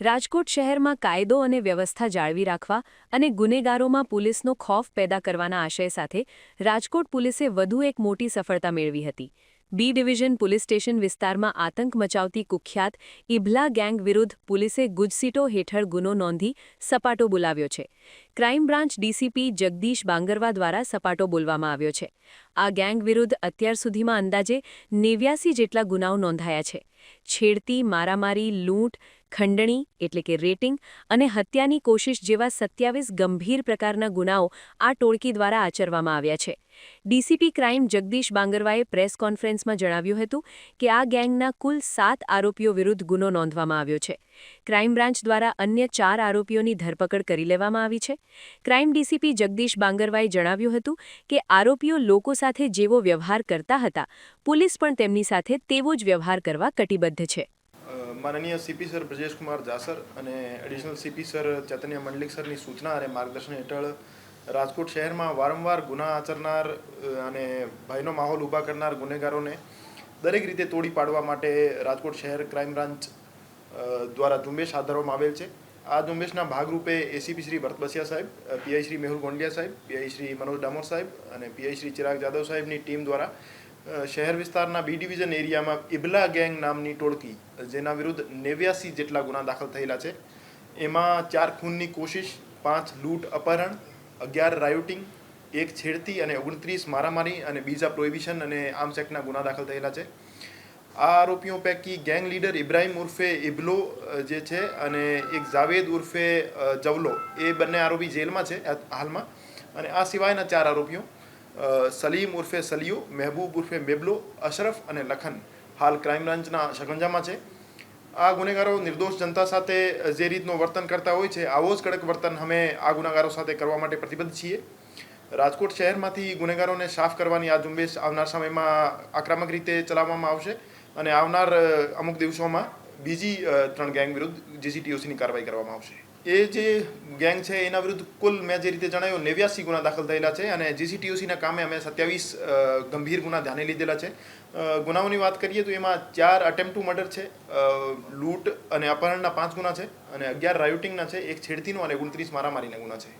રાજકોટ શહેરમાં કાયદો અને વ્યવસ્થા જાળવી રાખવા અને ગુનેગારોમાં પોલીસનો ખૌફ પેદા કરવાના આશય સાથે રાજકોટ પોલીસે વધુ એક મોટી સફળતા મેળવી હતી. બી ડિવિઝન પોલીસ સ્ટેશન વિસ્તારમાં આતંક મચાવતી કુખ્યાત ઇભલા ગેંગ વિરુદ્ધ પોલીસે ગુજસીટો હેઠળ ગુનો નોંધી સપાટો બોલાવ્યો છે. Crime branch DCP Jagdish Bangarwa દ્વારા સપાટો બોલવામાં આવ્યો છે. આ ગેંગ વિરુદ્ધ અત્યાર સુધીમાં અંદાજે 89 જેટલા ગુનાઓ નોંધાયા છે. છેડતી, મારામારી, લૂંટ, ખંડણી એટલે કે રેટિંગ અને હત્યાની કોશિશ જેવા 27 ગંભીર પ્રકારના ગુનાઓ આ ટોળકી દ્વારા આચરવામાં આવ્યા છે. ડીસીપી ક્રાઇમ જગદીશ બાંગરવાએ પ્રેસ કોન્ફરન્સમાં જણાવ્યું હતું કે આ ગેંગના કુલ 7 આરોપીઓ વિરુદ્ધ ગુનો નોંધવામાં આવ્યો છે. ક્રાઇમ બ્રાન્ચ દ્વારા અન્ય 4 આરોપીઓની ધરપકડ કરી લેવામાં આવી છે. ક્રાઇમ ડીસીપી જગદીશ બાંગરવાએ જણાવ્યું હતું કે આરોપીઓ લોકો સાથે જેવો વ્યવહાર કરતા હતા, પોલીસ પણ તેમની સાથે તેવો જ વ્યવહાર કરવા કટિબદ્ધ છે. માનનીય સીપી સર બ્રજેશ કુમાર જાસર અને એડિશનલ સીપી સર ચૈતન્ય મંડલિક સરની સૂચના અને માર્ગદર્શન હેઠળ રાજકોટ શહેરમાં વારંવાર ગુના આચરનાર અને ભયનો માહોલ ઊભા કરનાર ગુનેગારોને દરેક રીતે તોડી પાડવા માટે રાજકોટ શહેર ક્રાઇમ બ્રાન્ચ દ્વારા ઝુંબેશ હાથ ધરવામાં આવેલ છે. આ ઝુંબેશના ભાગરૂપે એસીપી શ્રી ભરત બસિયા સાહેબ, પીઆઈ શ્રી મેહુલ ગોંડિયા સાહેબ, પીઆઈ શ્રી મનોજ ડામોર સાહેબ અને પીઆઈ શ્રી ચિરાગ જાદવ સાહેબની ટીમ દ્વારા શહેર વિસ્તારના બી ડિવિઝન એરિયામાં ઇબલા ગેંગ નામની ટોળકી જેના વિરુદ્ધ 89 જેટલા ગુના દાખલ થયેલા છે. એમાં 4 ખૂનની કોશિશ, 5 લૂંટ અપહરણ, 11 રાયોટિંગ, 1 છેડતી અને 29 મારામારી અને બીજા પ્રોહિબિશન અને આર્મ્સ એક્ટના ગુના દાખલ થયેલા છે. આ આરોપીઓ પૈકી ગેંગ લીડર ઇબ્રાહિમ ઉર્ફે ઇબલો જે છે અને એક જાવેદ ઉર્ફે જવલો, એ બંને આરોપી જેલમાં છે હાલમાં. અને આ સિવાયના 4 આરોપીઓ સલીમ ઉર્ફે સલિયો, મહેબૂબ ઉર્ફે મેબલો, અશરફ અને લખન હાલ ક્રાઇમ બ્રાન્ચના શકંજામાં છે. આ ગુનેગારો નિર્દોષ જનતા સાથે જે રીતનું વર્તન કરતા હોય છે, આવો જ કડક વર્તન અમે આ ગુનેગારો સાથે કરવા માટે પ્રતિબદ્ધ છીએ. રાજકોટ શહેરમાંથી ગુનેગારોને સાફ કરવાની આ ઝુંબેશ આવનાર સમયમાં આક્રમક રીતે ચલાવવામાં આવશે અને આવનાર અમુક દિવસોમાં બીજી 3 ગેંગ વિરુદ્ધ જીસીટીઓસીની કાર્યવાહી કરવામાં આવશે. એ જે ગેંગ છે એના વિરુદ્ધ કુલ મેં જે રીતે જણાવ્યું 89 ગુના દાખલ થયેલા છે અને જીસીટીઓસીના કામે અમે 27 ગંભીર ગુના ધ્યાને લીધેલા છે. ગુનાઓની વાત કરીએ તો એમાં 4 અટેમ્પ્ટ ટુ મર્ડર છે, લૂંટ અને અપહરણના 5 ગુના છે અને 11 રાયોટિંગના છે, 1 છેડતીનો અને 29 મારામારીના ગુના છે.